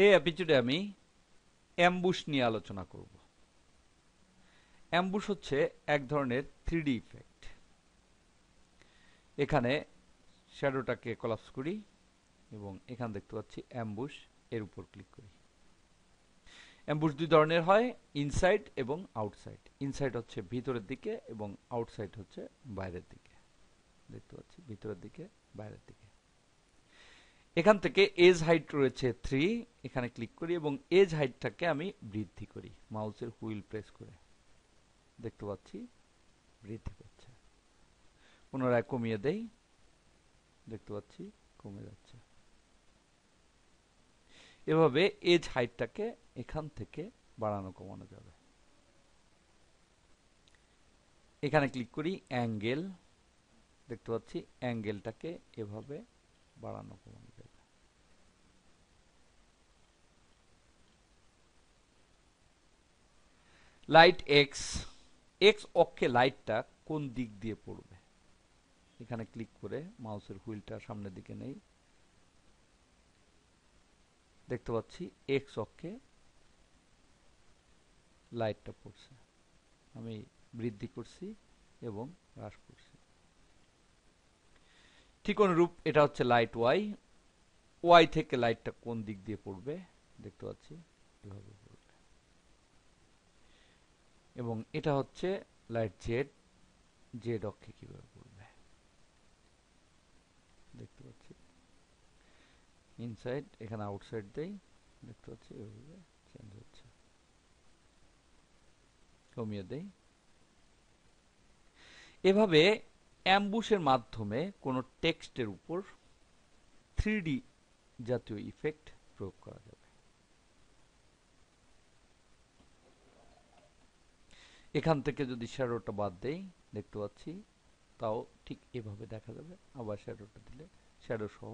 এই এপিসোডে আমি অ্যাম্বুশ নিয়ে আলোচনা করব। অ্যাম্বুশ হচ্ছে এক ধরনের 3D ইফেক্ট। এখানে শ্যাডোটাকে কলাপস করি এবং এখানে দেখতে পাচ্ছি অ্যাম্বুশ, এর উপর ক্লিক করি। অ্যাম্বুশ দুই ধরনের হয়, ইনসাইড এবং আউটসাইড। ইনসাইড হচ্ছে ভিতরের দিকে এবং আউটসাইড হচ্ছে বাইরের দিকে। দেখতে পাচ্ছি ভিতরের দিকে, বাইরের দিকে। এখান থেকে এজ হাইট রয়েছে 3, এখানে ক্লিক করি এবং এজ হাইটটাকে আমি বৃদ্ধি করি মাউসের হুইল প্রেস করে। দেখতে পাচ্ছি বৃদ্ধি পাচ্ছে। পুনরায় কমিয়ে দেই, দেখতে পাচ্ছি কমে যাচ্ছে। এভাবে এজ হাইটটাকে এখান থেকে বাড়ানো কমানো যাবে। এখানে ক্লিক করি অ্যাঙ্গেল, দেখতে পাচ্ছি অ্যাঙ্গেলটাকে এভাবে বাড়ানো কমানো যাবে। লাইট এক্স, এক্স অক্ষে লাইটটা কোন দিক দিয়ে পড়বে, এখানে ক্লিক করে মাউসের হুইলটা সামনের দিকে নেই। দেখতে পাচ্ছি এক্স অক্ষে লাইটটা পড়ছে। আমি বৃদ্ধি করছি এবং হ্রাস করছি। ঠিক অনুরূপ এটা হচ্ছে লাইট ওয়াই, ওয়াই থেকে লাইটটা কোন দিক দিয়ে পড়বে, দেখতে পাচ্ছি এভাবে পড়বে। এবং এটা হচ্ছে লাইট জেড, জেড অক্ষে কিভাবে পড়বে, দেখতে পাচ্ছি ইনসাইড, এখানে আউটসাইড দেই, দেখতে পাচ্ছি এভাবে চেঞ্জ হচ্ছে। কমিয়ে দেই। এভাবে অ্যাম্বুশের মাধ্যমে কোনো টেক্সটের উপর 3D জাতীয় ইফেক্ট প্রয়োগ করা যাবে। এখান থেকে যদি শ্যাডোটা বাদ দেই, দেখতে পাচ্ছি তাও ঠিক এভাবে দেখা যাবে। আবার শ্যাডোটা দিলে শ্যাডো সহ